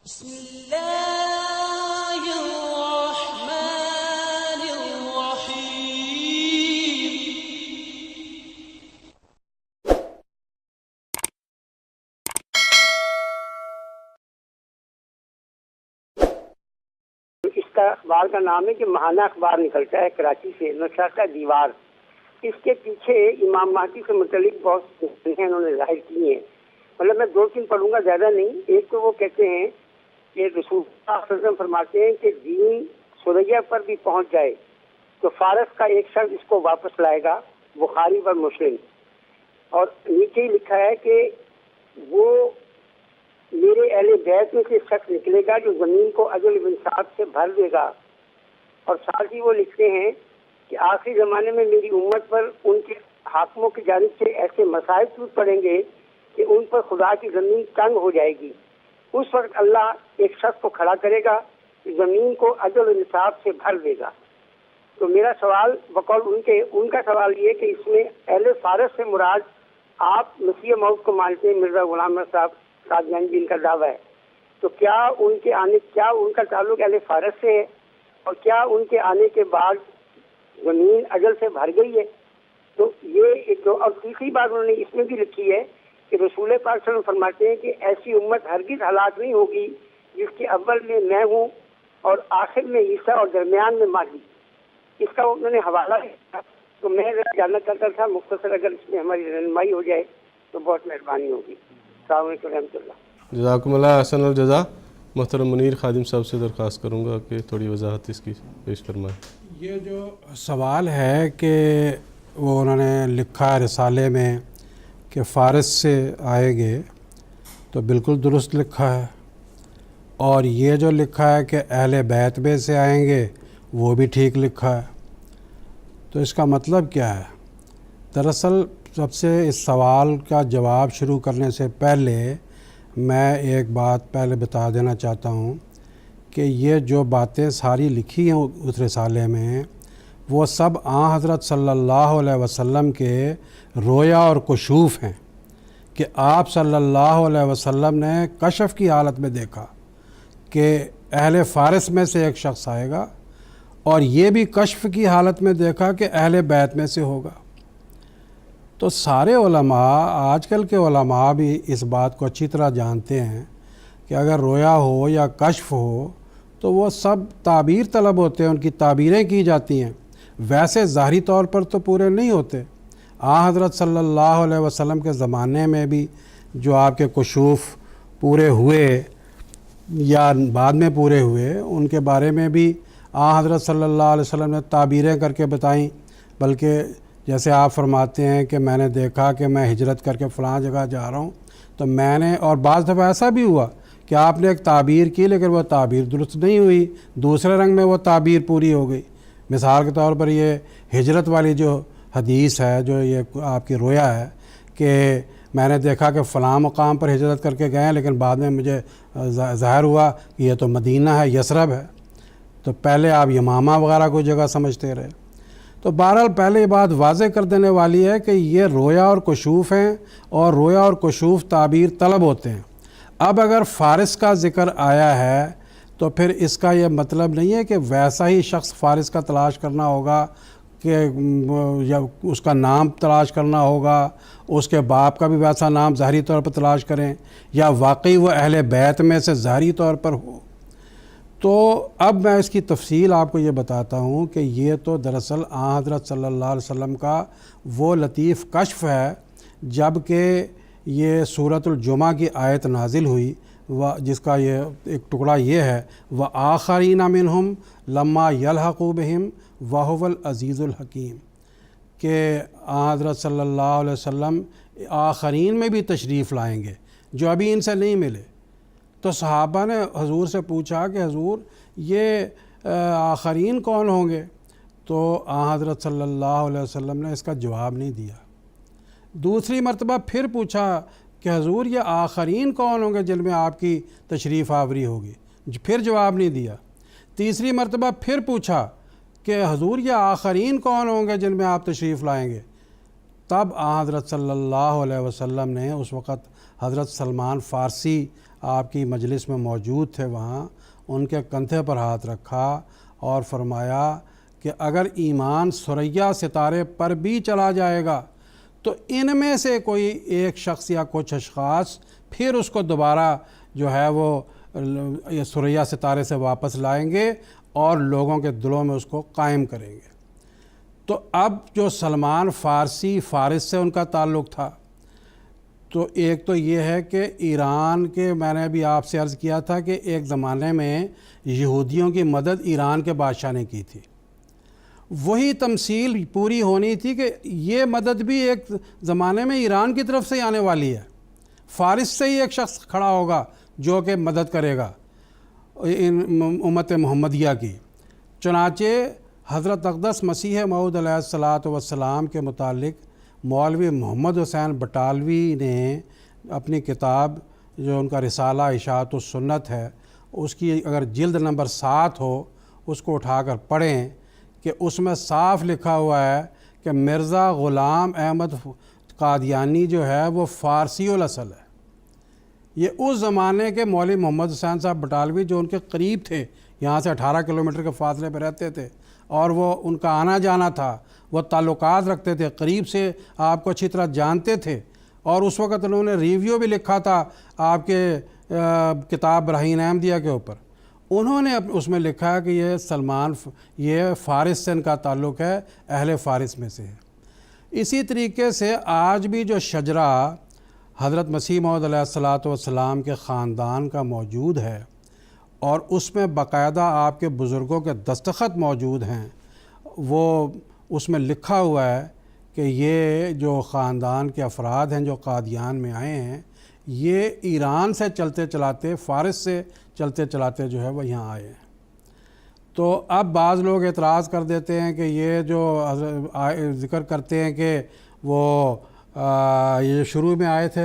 بسم اللہ الرحمن الرحیم۔ اس کا اخبار کا نام ہے کہ ماہانہ اخبار نکلتا ہے کراچی سے، نشستہ دیوار۔ اس کے پیچھے امام مہدی سے متعلق بہت ہیں انہوں نے ظاہر کی ہیں، مطلب میں دو تین پڑھوں گا، زیادہ نہیں۔ ایک تو وہ کہتے ہیں کہ رسول اللہ صلی اللہ علیہ وسلم فرماتے ہیں کہ دین سریا پر بھی پہنچ جائے تو فارس کا ایک شخص اس کو واپس لائے گا، بخاری و مسلم۔ اور نیچے ہی لکھا ہے کہ وہ میرے اہل بیت میں سے شخص نکلے گا جو زمین کو عدل و انصاف سے بھر دے گا۔ اور ساتھ ہی وہ لکھتے ہیں کہ آخری زمانے میں میری امت پر ان کے حاکموں کی جانب سے ایسے مسائل ٹوٹ پڑیں گے کہ ان پر خدا کی زمین تنگ ہو جائے گی۔ اس وقت اللہ ایک شخص کو کھڑا کرے گا، زمین کو عدل و انصاف سے بھر دے گا۔ تو میرا سوال بقول ان کا سوال یہ کہ اس میں اہل فارس سے مراد آپ مسیح موعود کو مانتے ہیں، مرزا غلام احمد صاحب قادیانی جن کا دعویٰ ہے، تو کیا ان کا تعلق اہل فارس سے ہے، اور کیا ان کے آنے کے بعد زمین اجل سے بھر گئی ہے؟ تو یہ ایک اور تیسری بات انہوں نے اس میں بھی لکھی ہے کہ رسول پاک صلی اللہ علیہ وسلم فرماتے ہیں کہ ایسی امت ہرگز ہلاک نہیں ہوگی جس کے اول میں میں ہوں اور آخر میں عیسیٰ اور درمیان میں مہدی۔ اس کا انہوں نے حوالہ دیا، تو میں جاننا چاہتا تھا مختصر اگر اس میں ہماری رہنمائی ہو جائے تو بہت مہربانی ہوگی۔ السلام علیکم ورحمۃ اللہ۔ جزاکم اللہ احسن الجزا۔ محترم منیر خادم صاحب سے درخواست کروں گا کہ تھوڑی وضاحت اس کی پیش فرمائیں۔ یہ جو سوال ہے کہ وہ انہوں نے لکھا ہے رسالے میں کہ فارس سے آئیں گے، تو بالکل درست لکھا ہے، اور یہ جو لکھا ہے کہ اہل بیت میں سے آئیں گے وہ بھی ٹھیک لکھا ہے۔ تو اس کا مطلب کیا ہے؟ دراصل سب سے اس سوال کا جواب شروع کرنے سے پہلے میں ایک بات پہلے بتا دینا چاہتا ہوں کہ یہ جو باتیں ساری لکھی ہیں اس رسالے میں، وہ سب آن حضرت صلی اللہ علیہ وسلم کے رویا اور کشوف ہیں کہ آپ صلی اللہ علیہ وسلم نے کشف کی حالت میں دیکھا کہ اہل فارس میں سے ایک شخص آئے گا، اور یہ بھی کشف کی حالت میں دیکھا کہ اہل بیت میں سے ہوگا۔ تو سارے علماء، آج کل کے علماء بھی اس بات کو اچھی طرح جانتے ہیں کہ اگر رویا ہو یا کشف ہو تو وہ سب تعبیر طلب ہوتے ہیں، ان کی تعبیریں کی جاتی ہیں، ویسے ظاہری طور پر تو پورے نہیں ہوتے۔ حضرت صلی اللہ علیہ وسلم کے زمانے میں بھی جو آپ کے کشوف پورے ہوئے یا بعد میں پورے ہوئے، ان کے بارے میں بھی حضرت صلی اللہ علیہ وسلم نے تعبیریں کر کے بتائیں، بلکہ جیسے آپ فرماتے ہیں کہ میں نے دیکھا کہ میں ہجرت کر کے فلاں جگہ جا رہا ہوں، تو میں نے، اور بعض دفعہ ایسا بھی ہوا کہ آپ نے ایک تعبیر کی لیکن وہ تعبیر درست نہیں ہوئی، دوسرے رنگ میں وہ تعبیر پوری ہو گئی۔ مثال کے طور پر یہ ہجرت والی جو حدیث ہے، جو یہ آپ کی رویا ہے کہ میں نے دیکھا کہ فلاں مقام پر ہجرت کر کے گئے ہیں لیکن بعد میں مجھے ظاہر ہوا کہ یہ تو مدینہ ہے، یثرب ہے، تو پہلے آپ یمامہ وغیرہ کوئی جگہ سمجھتے رہے۔ تو بہرحال پہلے یہ بات واضح کر دینے والی ہے کہ یہ رویا اور کشوف ہیں، اور رویا اور کشوف تعبیر طلب ہوتے ہیں۔ اب اگر فارس کا ذکر آیا ہے تو پھر اس کا یہ مطلب نہیں ہے کہ ویسا ہی شخص فارس کا تلاش کرنا ہوگا، کہ یا اس کا نام تلاش کرنا ہوگا، اس کے باپ کا بھی ویسا نام ظاہری طور پر تلاش کریں، یا واقعی وہ اہل بیت میں سے ظاہری طور پر ہو۔ تو اب میں اس کی تفصیل آپ کو یہ بتاتا ہوں کہ یہ تو دراصل حضرت صلی اللہ علیہ وسلم کا وہ لطیف کشف ہے جب کہ یہ سورۃ الجمعہ کی آیت نازل ہوئی، جس کا یہ ایک ٹکڑا یہ ہے وَآخَرِينَ مِنْهُمْ لَمَّا يَلْحَقُوا بِهِمْ وَهُوَ الْعَزِيزُ الْحَكِيمُ، کہ حضرت صلی اللہ علیہ وسلم آخرین میں بھی تشریف لائیں گے جو ابھی ان سے نہیں ملے۔ تو صحابہ نے حضور سے پوچھا کہ حضور یہ آخرین کون ہوں گے؟ تو حضرت صلی اللہ علیہ وسلم نے اس کا جواب نہیں دیا۔ دوسری مرتبہ پھر پوچھا کہ حضور یہ آخرین کون ہوں گے جن میں آپ کی تشریف آوری ہوگی؟ پھر جواب نہیں دیا۔ تیسری مرتبہ پھر پوچھا کہ حضور یہ آخرین کون ہوں گے جن میں آپ تشریف لائیں گے؟ تب حضرت صلی اللہ علیہ وسلم نے اس وقت حضرت سلمان فارسی آپ کی مجلس میں موجود تھے وہاں، ان کے کندھے پر ہاتھ رکھا اور فرمایا کہ اگر ایمان ثریا ستارے پر بھی چلا جائے گا تو ان میں سے کوئی ایک شخص یا کچھ اشخاص پھر اس کو دوبارہ جو ہے وہ ثریا ستارے سے واپس لائیں گے اور لوگوں کے دلوں میں اس کو قائم کریں گے۔ تو اب جو سلمان فارسی فارس سے ان کا تعلق تھا، تو ایک تو یہ ہے کہ ایران کے، میں نے ابھی آپ سے عرض کیا تھا کہ ایک زمانے میں یہودیوں کی مدد ایران کے بادشاہ نے کی تھی، وہی تمثیل پوری ہونی تھی کہ یہ مدد بھی ایک زمانے میں ایران کی طرف سے آنے والی ہے، فارس سے ہی ایک شخص کھڑا ہوگا جو کہ مدد کرے گا امت محمدیہ کی۔ چنانچہ حضرت اقدس مسیح موعود علیہ الصلاۃ والسلام کے متعلق مولوی محمد حسین بٹالوی نے اپنی کتاب جو ان کا رسالہ اشاعت السنت ہے، اس کی اگر جلد نمبر 7 ہو اس کو اٹھا کر پڑھیں کہ اس میں صاف لکھا ہوا ہے کہ مرزا غلام احمد قادیانی جو ہے وہ فارسی الاصل ہے۔ یہ اس زمانے کے مولوی محمد حسین صاحب بٹالوی جو ان کے قریب تھے، یہاں سے 18 کلومیٹر کے فاصلے پہ رہتے تھے اور وہ ان کا آنا جانا تھا، وہ تعلقات رکھتے تھے، قریب سے آپ کو اچھی طرح جانتے تھے، اور اس وقت انہوں نے ریویو بھی لکھا تھا آپ کے کتاب براہین احمدیہ کے اوپر۔ انہوں نے اس میں لکھا کہ یہ فارس سے ان کا تعلق ہے، اہل فارس میں سے ہے۔ اسی طریقے سے آج بھی جو شجرہ حضرت مسیح موعود علیہ الصلاۃ والسلام کے خاندان کا موجود ہے اور اس میں باقاعدہ آپ کے بزرگوں کے دستخط موجود ہیں، وہ اس میں لکھا ہوا ہے کہ یہ جو خاندان کے افراد ہیں جو قادیان میں آئے ہیں، یہ ایران سے چلتے چلاتے، فارس سے چلتے چلاتے جو ہے وہ یہاں آئے ہیں۔ تو اب بعض لوگ اعتراض کر دیتے ہیں کہ یہ جو ذکر کرتے ہیں کہ وہ یہ شروع میں آئے تھے،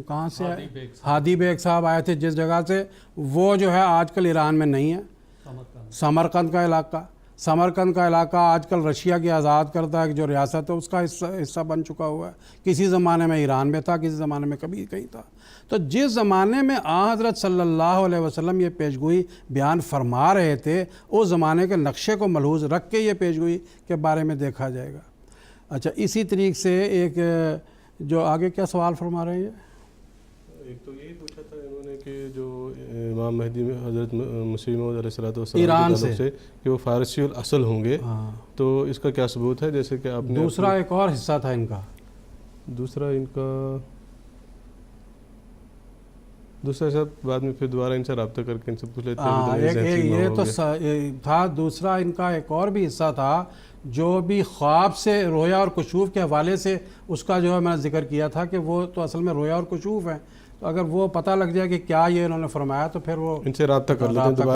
کہاں سے آئے؟ ہادی بیگ صاحب آئے تھے جس جگہ سے، وہ جو ہے آج کل ایران میں نہیں ہے، سمرقند کا علاقہ۔ سمرقند کا علاقہ آج کل رشیا کی آزاد کردہ جو ریاست ہے اس کا حصہ بن چکا ہوا ہے، کسی زمانے میں ایران میں تھا، کسی زمانے میں کبھی کہیں تھا۔ تو جس زمانے میں حضرت صلی اللہ علیہ وسلم یہ پیشگوئی بیان فرما رہے تھے، اس زمانے کے نقشے کو ملحوظ رکھ کے یہ پیشگوئی کے بارے میں دیکھا جائے گا۔ اچھا، اسی طریقے سے ایک جو آگے کیا سوال فرما رہے ہیں؟ ایک تو یہی پوچھا تھا انہوں نے کہ جو امام مہدی میں حضرت مسیح موعود علیہ السلام ایران سے کہ وہ فارسی الاصل ہوں گے، تو اس کا کیا ثبوت ہے؟ جیسے کہ آپ نے دوسرا ایک اور حصہ تھا ان کا، دوسرا صاحب بعد میں پھر دوبارہ ان سے رابطہ کر کے ان سے پوچھ لیتے ہیں۔ یہ تو تھا، دوسرا ان کا ایک اور بھی حصہ تھا جو بھی خواب سے، رویا اور کشوف کے حوالے سے اس کا جو ہے میں نے ذکر کیا تھا کہ وہ تو اصل میں رویا اور کشوف ہیں، تو اگر وہ پتہ لگ جائے کہ کیا یہ انہوں نے فرمایا تو پھر وہ ان سے رابطہ کر لیتے ہیں۔